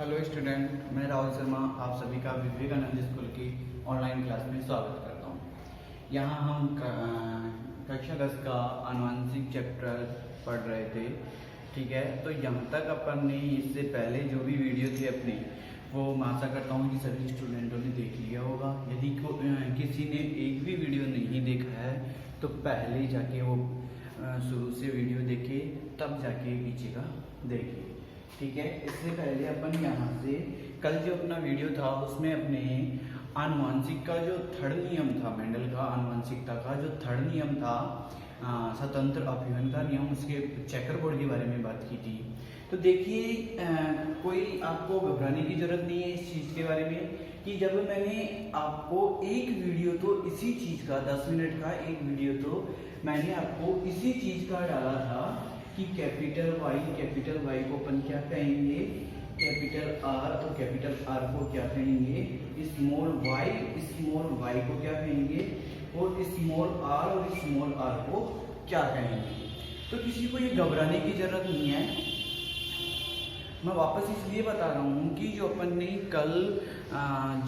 Hello student, मैं राहुल शर्मा आप सभी का विवेकानंद स्कूल की ऑनलाइन क्लास में स्वागत करता हूँ। यहाँ हम कक्षा 10 का आनुवंशिक चैप्टर पढ़ रहे थे। ठीक है, तो यहाँ तक अपन ने इससे पहले जो भी वीडियो थी अपनी, वो मैं आशा करता हूँ कि सभी स्टूडेंटों ने देख लिया होगा। यदि किसी ने एक भी वीडियो नहीं देखा है तो पहले जाके वो शुरू से वीडियो देखे, तब जाके पीछे का देखे। ठीक है, इससे पहले अपन यहाँ से कल जो अपना वीडियो था उसमें अपने आनुवंशिक का जो थर्ड नियम था, मेंडल का आनुवंशिकता का जो थर्ड नियम था, स्वतंत्र अपव्यवन का नियम, उसके चेकर बोर्ड के बारे में बात की थी। तो देखिए, कोई आपको घबराने की जरूरत नहीं है इस चीज़ के बारे में कि जब मैंने आपको एक वीडियो तो इसी चीज़ का 10 मिनट का एक वीडियो तो मैंने आपको इसी चीज़ का डाला था कि कैपिटल वाई को अपन क्या कहेंगे, कैपिटल आर और कैपिटल आर को क्या कहेंगे, स्मॉल वाई को क्या कहेंगे, और स्मॉल आर और स्मॉल आर को क्या कहेंगे। तो किसी को ये घबराने की जरूरत नहीं है। मैं वापस इसलिए बता रहा हूँ कि जो अपन ने कल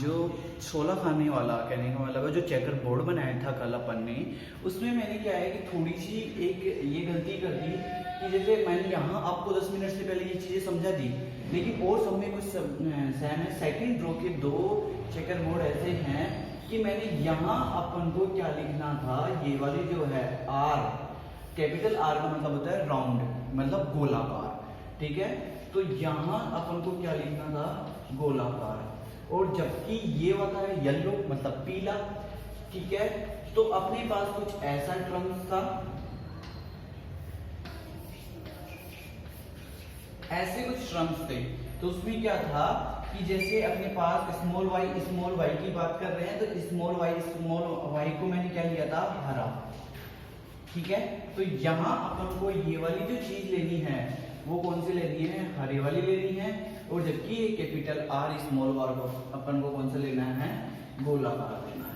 जो 16 खाने वाला, कहने का मतलब जो चेकर बोर्ड बनाया था कल अपन ने, उसमें मैंने क्या है कि थोड़ी सी एक ये गलती कर दी कि जैसे मैंने यहाँ आपको 10 मिनट से पहले ये चीज़ें समझा दी, लेकिन और सब में कुछ सहम है। सेकेंड रो के 2 चेकर बोर्ड ऐसे हैं कि मैंने यहाँ अपन को क्या लिखना था, ये वाली जो है आर, कैपिटल आर का मतलब होता है राउंड, मतलब गोलाकार। ठीक है, तो यहाँ अपन को क्या लिखना था, गोलाकार, और जबकि ये वाला है येलो मतलब पीला। ठीक है, तो अपने पास कुछ ऐसा टर्म्स था, ऐसे कुछ टर्म्स थे। तो उसमें क्या था कि जैसे अपने पास स्मॉल वाई की बात कर रहे हैं, तो स्मॉल वाई को मैंने क्या लिया था, हरा। ठीक है, तो यहाँ अपन को ये वाली जो चीज लेनी है वो कौन सी लेनी है, हरे वाली लेनी है, और जबकि ये कैपिटल आर स्मॉल आर को अपन को कौन सा लेना है, गोलाकार लेना है।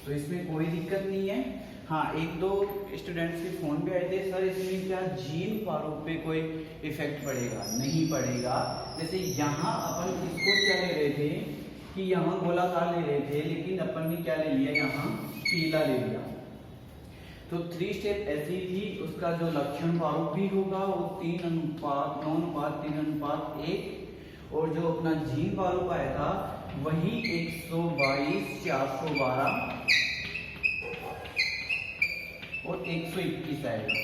तो इसमें कोई दिक्कत नहीं है। हाँ, 1-2 स्टूडेंट्स के फोन पे आए थे, सर इसमें क्या जीन प्रारूप पे कोई इफेक्ट पड़ेगा? नहीं पड़ेगा। जैसे यहाँ अपन इसको क्या ले रहे थे कि यहाँ गोलाकार ले रहे थे, लेकिन अपन ने क्या ले लिया, यहाँ पीला ले लिया। तो 3 स्टेप ऐसी थी, उसका जो लक्षण प्रारूप भी होगा वो 3:9:3:1, और जो अपना जीन प्रारूप आया था वही 122:412 और 121 आएगा।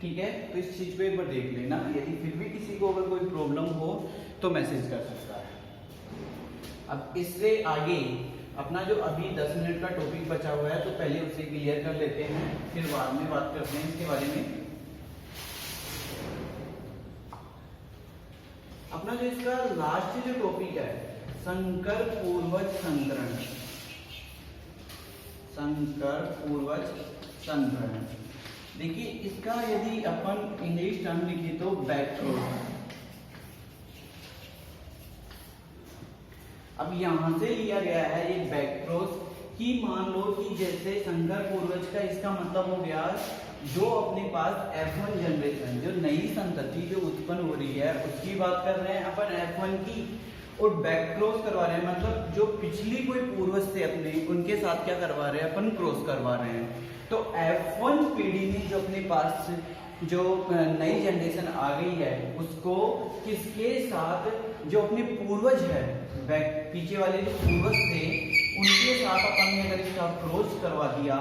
ठीक है, तो इस चीज को एक बार देख लेना। यदि फिर भी किसी को अगर कोई प्रॉब्लम हो तो मैसेज कर सकता है। अब इससे आगे अपना जो अभी 10 मिनट का टॉपिक बचा हुआ है, तो पहले उसे क्लियर कर लेते हैं, फिर बाद में बात करते हैं इसके बारे में। अपना जो इसका लास्ट जो टॉपिक है, संकर पूर्वज संकरण। संकर पूर्वज संकरण, देखिए इसका यदि अपन इंग्लिश टर्म लिखे तो बैकक्रॉस। अब यहां से लिया गया है एक बैकक्रॉस कि मान लो कि जैसे संकर पूर्वज का इसका मतलब हो गया जो अपने पास F1 जनरेशन, जो नई संतति जो उत्पन्न हो रही है उसकी बात कर रहे हैं अपन F1 की, और बैकक्रॉस करवा रहे हैं, मतलब जो पिछली कोई पूर्वज थे अपने, उनके साथ क्या करवा रहे हैं अपन, क्रॉस करवा रहे हैं। तो F1 पीढ़ी में जो अपने पास जो नई जनरेशन आ गई है उसको किसके साथ, जो अपने पूर्वज है, पीछे वाले जो पूर्वज थे उनके साथ अपन ने अगर इसका क्रॉस करवा दिया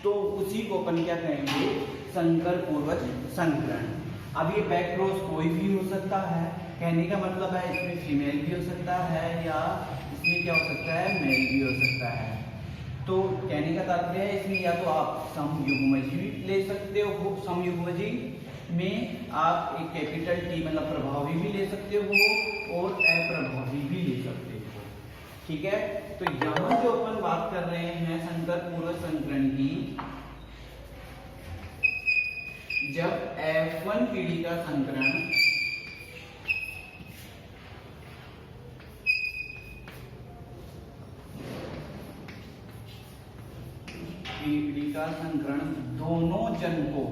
तो उसी को अपन क्या कहेंगे, संकर पूर्वज संकरण। अब ये बैक क्रॉस कोई भी हो सकता है, कहने का मतलब है इसमें फीमेल भी हो सकता है या इसमें क्या हो सकता है, मेल भी हो सकता है। तो कहने का तात्पर्य है इसमें या तो आप समयुग्मजी ले सकते हो, समयुग्मजी में आप एक कैपिटल टी मतलब प्रभावी भी ले सकते हो और अप्रभावी भी ले सकते हो। ठीक है, तो यहाँ जो अपन बात कर रहे हैं संकर पूर्वज संकरण की, जब F1 पीढ़ी का संकरण पीढ़ी का संकरण दोनों जनकों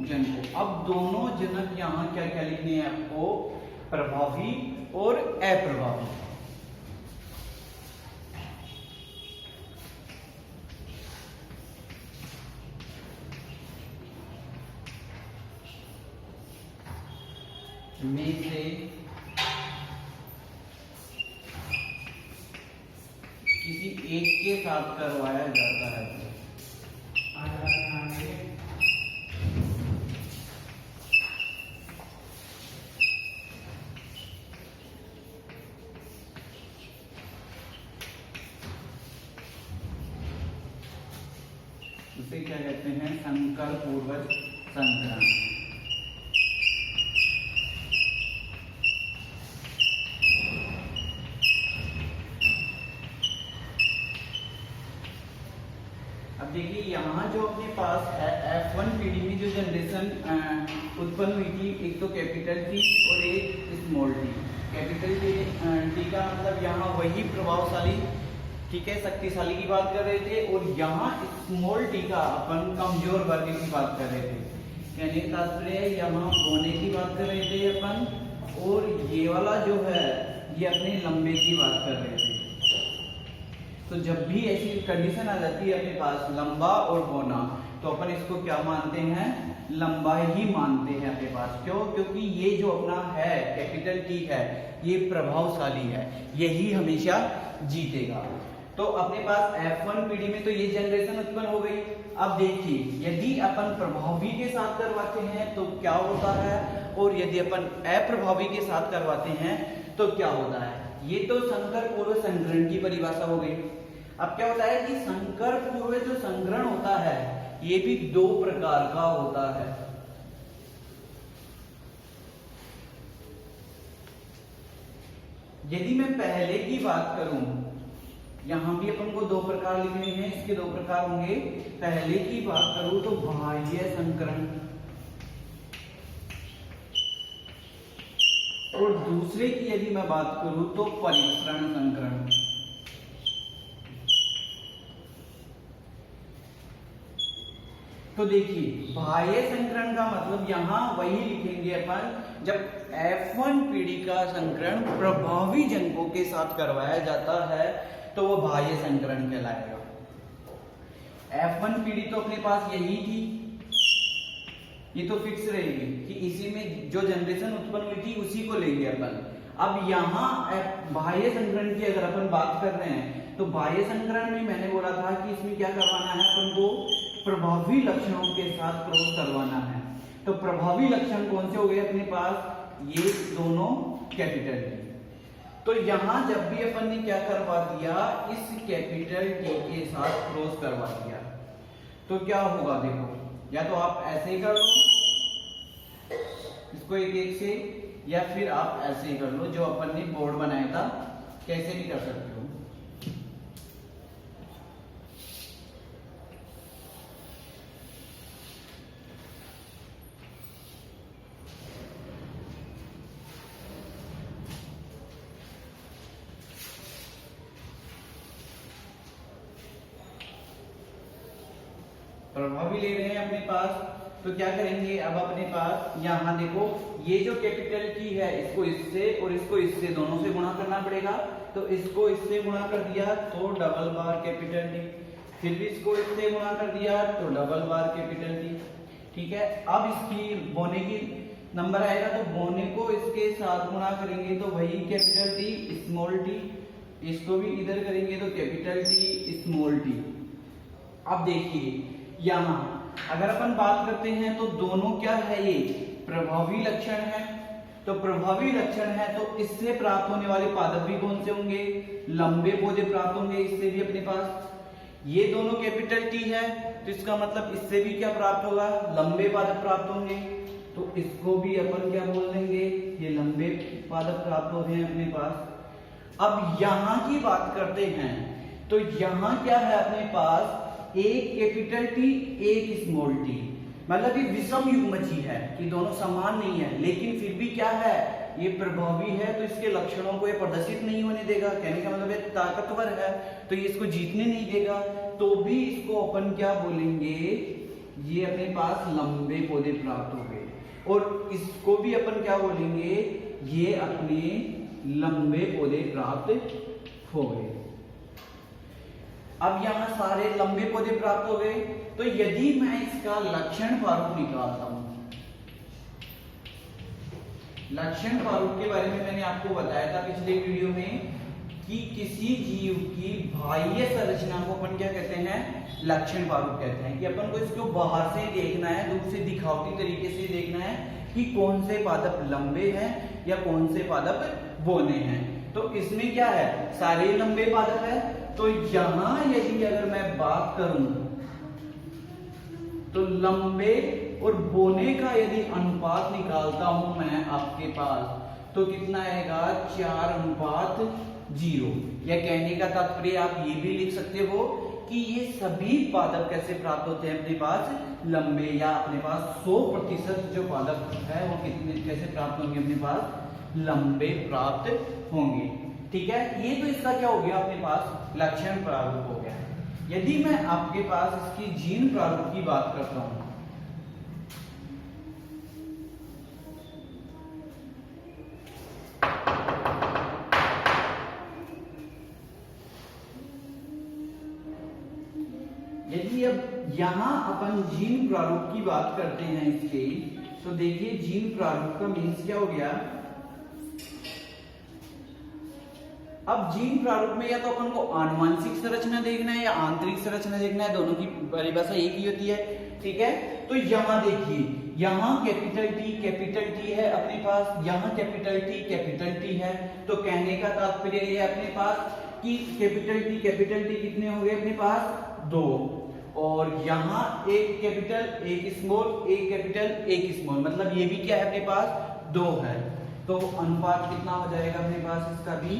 जनकों। अब दोनों जनक यहाँ क्या क्या लिखने हैं आपको, प्रभावी और अप्रभावी। में से किसी एक के साथ करवाया जाता है। उसे क्या कहते हैं, संकर पूर्वज संकरण। अब देखिए यहाँ जो अपने पास है F1 पीढ़ी में जो जनरेशन उत्पन्न हुई थी, एक तो कैपिटल टी और एक स्मॉल टी। कैपिटल टी का मतलब यहाँ वही प्रभावशाली, ठीक है, शक्तिशाली की बात कर रहे थे, और यहाँ स्मॉल टी का अपन कमजोर वर्ग की बात कर रहे थे। यानी तात्पर्य यहाँ होने की बात कर रहे थे अपन, और ये वाला जो है ये अपने लंबे की बात कर रहे थे। तो जब भी ऐसी कंडीशन आ जाती है अपने पास लंबा और बोना, तो अपन इसको क्या मानते हैं, लंबा ही मानते हैं अपने पास। क्यों? क्योंकि ये जो अपना है कैपिटल टी है ये प्रभावशाली है, यही हमेशा जीतेगा। तो अपने पास F1 पीढ़ी में तो ये जनरेशन उत्पन्न हो गई। अब देखिए यदि अपन प्रभावी के साथ करवाते हैं तो क्या होता है, और यदि अपन अप्रभावी के साथ करवाते हैं तो क्या होता है। ये तो संकर पूर्व संग्रहण की परिभाषा हो गई। अब क्या होता है कि संकर पूर्व जो संग्रहण होता है ये भी दो प्रकार का होता है। यदि मैं पहले की बात करूं, यहां भी अपन को दो प्रकार लिखने हैं, इसके दो प्रकार होंगे। पहले की बात करूं तो बाह्य संकरण, और दूसरे की यदि मैं बात करूं तो परिसरण संकरण। तो देखिए बाह्य संकरण का मतलब यहां वही लिखेंगे अपन, जब F1 पीढ़ी का संकरण प्रभावी जनकों के साथ करवाया जाता है तो वो बाह्य संकरण कहलाएगा। F1 पीढ़ी तो अपने पास यही थी, ये तो फिक्स रहेगी कि इसी में जो जनरेशन उत्पन्न हुई थी उसी को लेंगे अपन। अब यहाँ बाह्य संकरण की अगर अपन बात कर रहे हैं तो बाह्य संकरण में मैंने बोला था कि इसमें क्या करवाना है, अपन को प्रभावी लक्षणों के साथ क्रॉस करवाना है। तो प्रभावी लक्षण कौन से हो गए अपने पास, ये दोनों कैपिटल टी। तो यहां जब भी अपन ने क्या करवा दिया, इस कैपिटल टी के साथ क्रॉस करवा दिया, तो क्या होगा देखो, या तो आप ऐसे ही कर लो इसको एक एक से, या फिर आप ऐसे ही कर लो जो अपन ने बोर्ड बनाया था, कैसे भी कर सकते हो। प्रभावी ले रहे हैं अपने पास, तो क्या करेंगे, अब अपने पास यहाँ देखो ये जो कैपिटल टी है इसको इससे और इसको इससे दोनों से गुणा करना पड़ेगा। तो इसको इससे गुणा कर दिया तो डबल बार कैपिटल टी, फिर भी इसको इससे गुणा कर दिया तो डबल बार कैपिटल टी। ठीक है, अब इसकी बोने की नंबर आएगा तो बोने को इसके साथ गुणा करेंगे तो वही कैपिटल टी स्मॉल टी, इसको भी इधर करेंगे तो कैपिटल टी स्मॉल टी। अब देखिए यहाँ अगर अपन बात करते हैं तो दोनों क्या है, ये प्रभावी लक्षण है। तो प्रभावी लक्षण है तो इससे प्राप्त होने वाले पादप भी कौन से होंगे, लंबे पौधे प्राप्त होंगे। इससे भी अपने पास ये दोनों कैपिटल टी है तो इसका मतलब इससे भी क्या प्राप्त होगा, लंबे पादप प्राप्त होंगे। तो इसको भी अपन क्या बोल देंगे, ये लंबे पादप प्राप्त होते हैं अपने पास। अब यहाँ की बात करते हैं तो यहाँ क्या है अपने पास, एक कैपिटल टी एक स्मॉल टी, मतलब ये विषम युग्मजी है कि दोनों समान नहीं है, लेकिन फिर भी क्या है, ये प्रभावी है तो इसके लक्षणों को ये प्रदर्शित नहीं होने देगा। कहने का मतलब ये ताकतवर है तो ये इसको जीतने नहीं देगा। तो भी इसको अपन क्या बोलेंगे, ये अपने पास लंबे पौधे प्राप्त हो गए, और इसको भी अपन क्या बोलेंगे, ये अपने लंबे पौधे प्राप्त हो गए। अब यहां सारे लंबे पौधे प्राप्त हो गए, तो यदि मैं इसका लक्षण प्रारूप निकालता हूं, लक्षण प्रारूप के बारे में मैंने आपको बताया था पिछले वीडियो में कि किसी जीव की बाह्य संरचना को अपन क्या कहते हैं, लक्षण प्रारूप कहते हैं, कि अपन को इसको बाहर से देखना है, दूर से दिखावटी तरीके से देखना है कि कौन से पादप लंबे हैं या कौन से पादप बौने हैं। तो इसमें क्या है, सारे लंबे पादप है। तो यहां यदि अगर मैं बात करूं तो लंबे और बौने का यदि अनुपात निकालता हूं मैं आपके पास, तो कितना आएगा, 4:0। या कहने का तात्पर्य आप ये भी लिख सकते हो कि ये सभी पादप कैसे प्राप्त होते हैं अपने पास, लंबे, या अपने पास 100% जो पादप है वो कितने कैसे प्राप्त होंगे, अपने पास लंबे प्राप्त होंगे। ठीक है, ये तो इसका क्या हो गया, अपने पास लक्षण प्रारूप हो गया। यदि मैं आपके पास इसकी जीन प्रारूप की बात करता हूं, यदि अब यहां अपन जीन प्रारूप की बात करते हैं इसके, तो देखिए जीन प्रारूप का मीन्स क्या हो गया। अब जीन प्रारूप में या तो अपन को आनुवंशिक संरचना देखना है या आंतरिक संरचना देखना है, दोनों की परिभाषा एक ही होती है। ठीक है, तो यहां देखिए, यहां कैपिटल टी है अपने पास, यहां कैपिटल टी है। तो कहने का तात्पर्य ये है अपने पास कि कैपिटल टी कितने हो गए अपने पास, 2, और यहां एक कैपिटल एक स्मॉल, एक कैपिटल एक स्मॉल, मतलब ये भी क्या है अपने पास 2 है। तो अनुपात कितना हो जाएगा अपने पास इसका भी,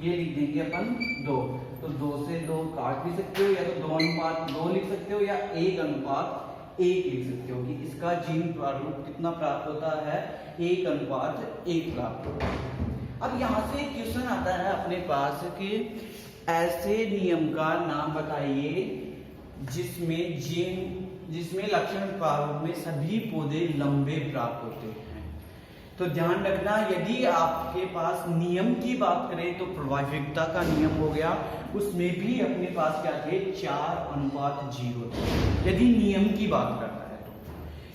ये लिख देंगे अपन 2। तो 2 से 2 काट भी सकते हो, या तो 2:2 लिख सकते हो, या 1:1 लिख सकते हो, कि इसका जीन प्रारूप कितना प्राप्त होता है, 1:1 प्राप्त होता है। अब यहां से क्वेश्चन आता है अपने पास कि ऐसे नियम का नाम बताइए जिसमें लक्षण प्रारूप में सभी पौधे लंबे प्राप्त होते हैं। तो ध्यान रखना, यदि आपके पास नियम की बात करें तो प्रभाविकता का नियम हो गया, उसमें भी अपने पास क्या थे, 4:0 थे, यदि नियम की बात करता है तो।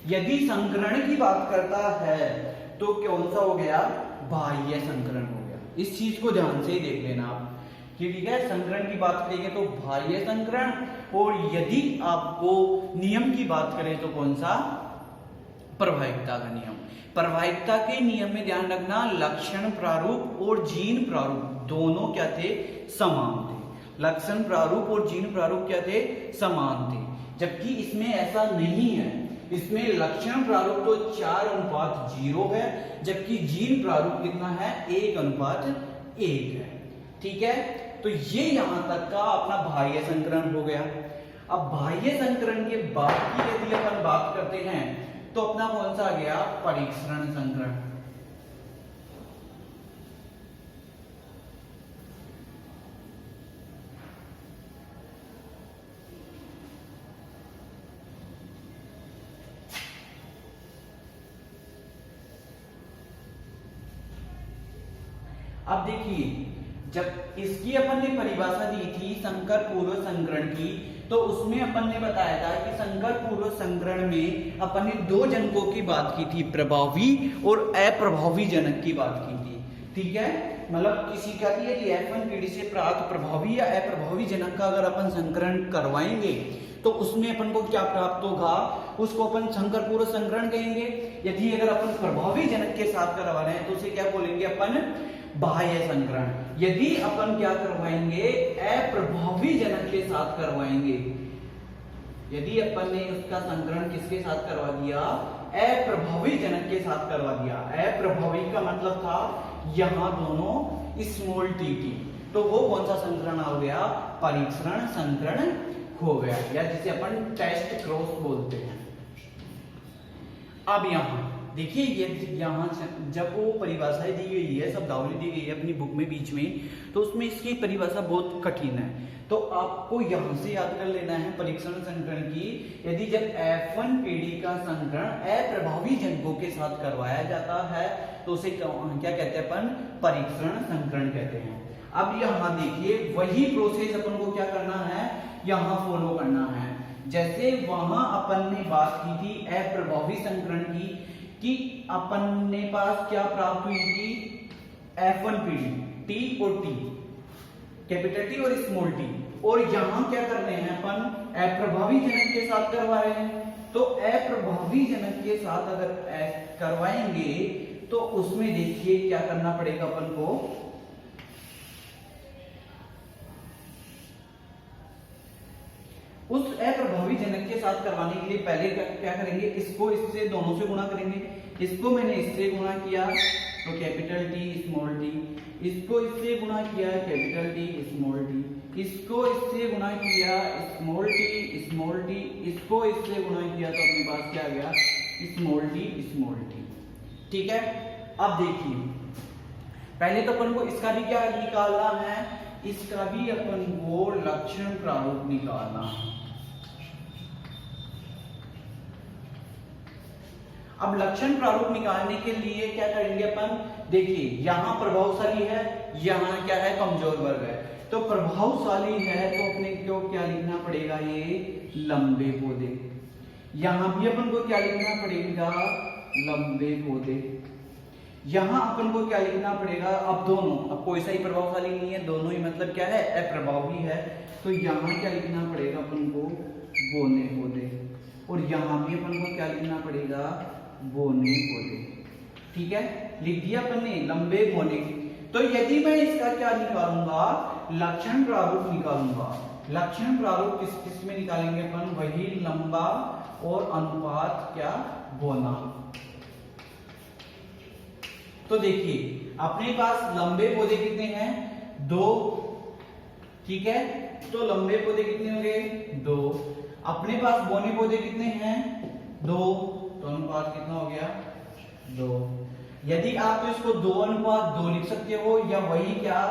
यदि संकरण की बात करता है तो कौन सा हो गया, बाह्य संकरण हो गया। इस चीज को ध्यान से ही देख लेना आप, ठीक है। संकरण की बात करेंगे तो बाह्य संकरण, और यदि आपको नियम की बात करें तो कौन सा, प्रभाविकता का नियम। प्रभाविकता के नियम में ध्यान रखना, लक्षण प्रारूप और जीन प्रारूप दोनों क्या थे, समान थे। लक्षण प्रारूप और जीन प्रारूप क्या थे, समान थे। जबकि इसमें ऐसा नहीं है, इसमें लक्षण प्रारूप तो 4:0 है, जबकि जीन प्रारूप कितना है, 1:1 है। ठीक है, तो ये यहां तक का अपना बाह्य संकरण हो गया। अब बाह्य संकरण के बाद की यदि अपन बात करते हैं तो अपना कौन सा आ गया, परीक्षण संकरण। अब देखिए, जब इसकी अपन ने परिभाषा दी थी संकर पूर्व संकरण की, तो उसमें अपन ने बताया था कि संकर पूर्व संकरण में अपन ने 2 जनकों की बात की थी, प्रभावी और अप्रभावी जनक की बात की थी। ठीक है, मतलब किसी का भी यदि F1 पीढ़ी से प्राप्त प्रभावी या अप्रभावी जनक का अगर अपन संकरण करवाएंगे तो उसमें अपन को क्या प्राप्त होगा, उसको अपन संकर पूर्व संकरण कहेंगे। यदि अगर अपन प्रभावी जनक के साथ करवा रहे हैं तो उसे क्या बोलेंगे अपन, बाह्य संकरण। यदि अपन क्या करवाएंगे, अप्रभावी जनक के साथ करवाएंगे, यदि अपन ने उसका संकरण किसके साथ करवा दिया, अप्रभावी जनक के साथ करवा दिया। अप्रभावी का मतलब था यहां दोनों स्मॉल टी, तो वो कौन सा संकरण हो गया, परीक्षण संकरण हो गया, या जिसे अपन टेस्ट क्रॉस बोलते हैं। अब यहां देखिए ये यहाँ जब वो परिभाषाएं दी गई है, शब्दावली दी गई है अपनी बुक में बीच में, तो उसमें इसकी परिभाषा बहुत कठिन है। तो आपको यहाँ से याद कर लेना है परीक्षण संकरण की। यदि जब F1 पीढ़ी का संकरण अप्रभावी जनकों के साथ करवाया जाता है तो उसे क्या कहते हैं अपन? परीक्षण संकरण कहते हैं। अब यहाँ देखिए वही प्रोसेस अपन को क्या करना है, यहाँ फॉलो करना है। जैसे वहां अपन ने बात की थी अप्रभावी संकरण की, कि अपन ने पास क्या प्राप्त हुई थी? F1 पीढ़ी, T और T, कैपिटल T और स्मॉल t। और यहां क्या कर रहे हैं अपन? अप्रभावी जनक के साथ करवा रहे हैं। तो अप्रभावी जनक के साथ अगर करवाएंगे तो उसमें देखिए क्या करना पड़ेगा अपन को? उस अप्रभावी जनक के साथ करवाने के लिए पहले क्या करेंगे? इसको इससे, दोनों से गुणा करेंगे। इसको मैंने इससे गुणा किया तो कैपिटल T स्मॉल t, इसको इससे गुणा किया कैपिटल T स्मॉल t, इसको इससे गुणा किया स्मॉल t, इसको इससे गुणा किया तो अपने पास क्या आ गया? Small t। ठीक है। अब देखिए पहले तो अपन को इसका भी क्या निकालना है? इसका भी अपन को लक्षण प्रारूप निकालना है। अब लक्षण प्रारूप निकालने के लिए क्या करेंगे अपन? देखिए यहां प्रभावशाली है, यहां क्या है? कमजोर वर्ग है। तो प्रभावशाली है तो अपने को क्या लिखना पड़ेगा? ये लंबे पौधे। यहां भी अपन को क्या लिखना पड़ेगा? लंबे पौधे। यहां अपन को क्या लिखना पड़ेगा? अब दोनों, अब कोई सा ही प्रभावशाली नहीं है, दोनों ही मतलब क्या है? अप्रभावी है। तो यहां क्या लिखना पड़ेगा अपन को? बोने पौधे। और यहां भी अपन को क्या लिखना पड़ेगा? बोने पौधे। ठीक है, लिख दिया अपन ने लंबे बोने। तो यदि मैं इसका क्या निकालूंगा? लक्षण प्रारूप निकालूंगा। लक्षण प्रारूप किस में निकालेंगे अपन? वही लंबा और अनुपात क्या? बोना। तो देखिए अपने पास लंबे पौधे कितने हैं? 2। ठीक है, तो लंबे पौधे कितने हो गए? 2। अपने पास बोने पौधे कितने हैं? 2। तो अनुपात कितना हो गया? 2। यदि आप तो इसको 2:2 लिख सकते हो, या वही क्या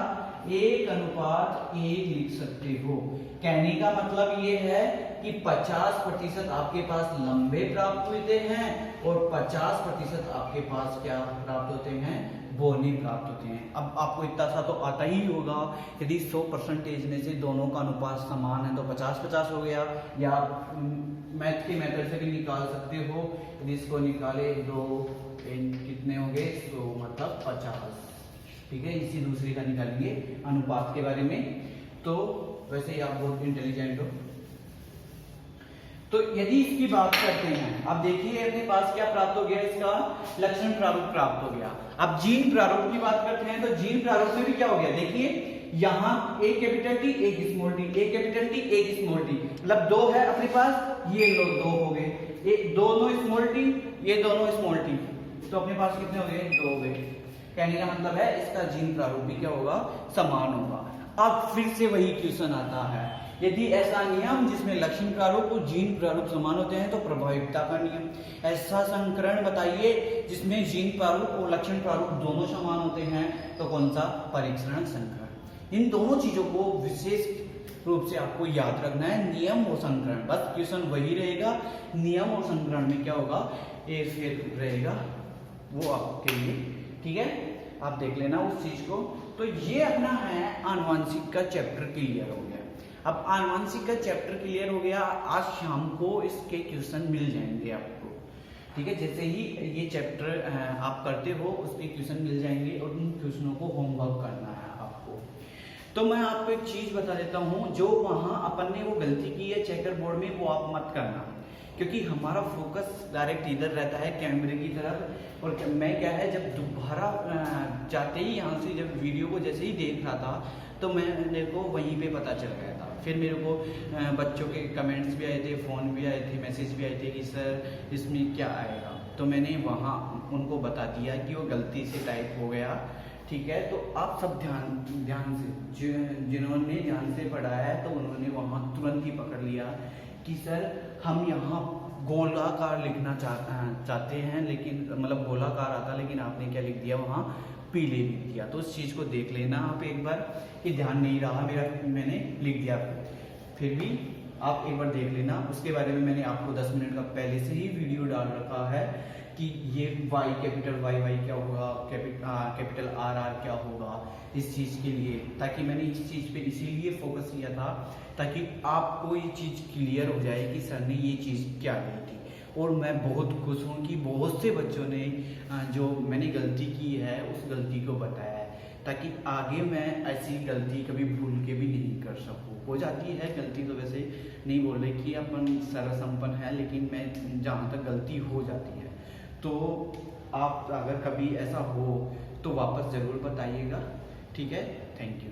1:1 लिख सकते हो। कहने का मतलब ये है कि 50% आपके पास लंबे प्राप्त होते हैं और 50% आपके पास क्या प्राप्त होते हैं? बोने प्राप्त होते हैं। अब आपको इतना सा तो आता ही होगा, यदि 100% में से दोनों का अनुपात समान है तो 50-50 हो गया। या मैथ के मेथड से भी निकाल सकते हो। यदि इसको निकाले 2 कितने हो गए? 100 मतलब 50। ठीक है, इसी दूसरे का निकालेंगे अनुपात के बारे में। तो वैसे ही आप बहुत इंटेलिजेंट हो। तो यदि इसकी बात करते हैं, अब देखिए अपने पास क्या प्राप्त हो गया? इसका लक्षण प्रारूप प्राप्त हो गया। अब जीन प्रारूप की बात करते हैं, तो जीन प्रारूप में भी क्या हो गया? देखिए यहाँ एक कैपिटल T एक स्मॉल t, एक कैपिटल T एक स्मॉल t, मतलब 2 है अपने पास, ये लो 2 हो गए, एक दोनों स्मॉल t, ये दोनों स्मॉल t, तो अपने पास कितने हो गए? 2 हो गए। कहने का मतलब है इसका जीन प्रारूप भी क्या होगा? समान होगा। अब फिर से वही क्वेश्चन आता है, यदि ऐसा नियम जिसमें लक्षण प्रारूप और जीन प्रारूप समान होते हैं तो प्रभाविकता का नियम। ऐसा संकरण बताइए जिसमें जीन प्रारूप और लक्षण प्रारूप दोनों समान होते हैं, तो कौन सा? परीक्षण संकरण। इन दोनों चीजों को विशेष रूप से आपको याद रखना है, नियम और संकरण। बस क्वेश्चन वही रहेगा, नियम और संकरण में क्या होगा? एक फेर रहेगा वो आपके लिए। ठीक है, आप देख लेना उस चीज को। तो ये अपना है आनुवंशिक का चैप्टर क्लियर हो गया। अब आनुवंशिक का चैप्टर क्लियर हो गया, आज शाम को इसके क्वेश्चन मिल जाएंगे आपको। ठीक है, जैसे ही ये चैप्टर आप करते हो उसके क्वेश्चन मिल जाएंगे और उन क्वेश्चनों को होमवर्क करना है आपको। तो मैं आपको एक चीज बता देता हूँ, जो वहाँ अपन ने वो गलती की है चेकर बोर्ड में, वो आप मत करना, क्योंकि हमारा फोकस डायरेक्ट इधर रहता है कैमरे की तरफ। और मैं क्या है, जब दोबारा जाते ही यहाँ से जब वीडियो को जैसे ही देख रहा था तो मेरे को वहीं पे पता चल गया था। फिर मेरे को बच्चों के कमेंट्स भी आए थे, फ़ोन भी आए थे, मैसेज भी आए थे कि सर इसमें क्या आएगा। तो मैंने वहाँ उनको बता दिया कि वो गलती से टाइप हो गया। ठीक है, तो आप सब ध्यान ध्यान से, जिन्होंने ध्यान से पढ़ा है तो उन्होंने वहाँ तुरंत ही पकड़ लिया कि सर हम यहाँ गोलाकार लिखना चाहते हैं, लेकिन मतलब गोलाकार आता, लेकिन आपने क्या लिख दिया वहाँ, पीले लिख दिया। तो उस चीज़ को देख लेना आप एक बार, ये ध्यान नहीं रहा मेरा, मैंने लिख दिया, फिर भी आप एक बार देख लेना। उसके बारे में मैंने आपको 10 मिनट का पहले से ही वीडियो डाल रखा है कि ये वाई, कैपिटल वाई क्या होगा, कैपिटल आर क्या होगा इस चीज़ के लिए, ताकि मैंने इस चीज़ पे इसीलिए फोकस किया था ताकि आपको ये चीज़ क्लियर हो जाए कि सर ने ये चीज़ क्या कही थी। और मैं बहुत खुश हूँ कि बहुत से बच्चों ने जो मैंने गलती की है उस गलती को बताया है, ताकि आगे मैं ऐसी गलती कभी भूल के भी नहीं कर सकूँ। हो जाती है गलती, तो वैसे नहीं बोल रहे कि अपन सर्वसंपन्न है, लेकिन मैं जहाँ तक गलती हो जाती है, तो आप अगर कभी ऐसा हो तो वापस ज़रूर बताइएगा। ठीक है, थैंक यू।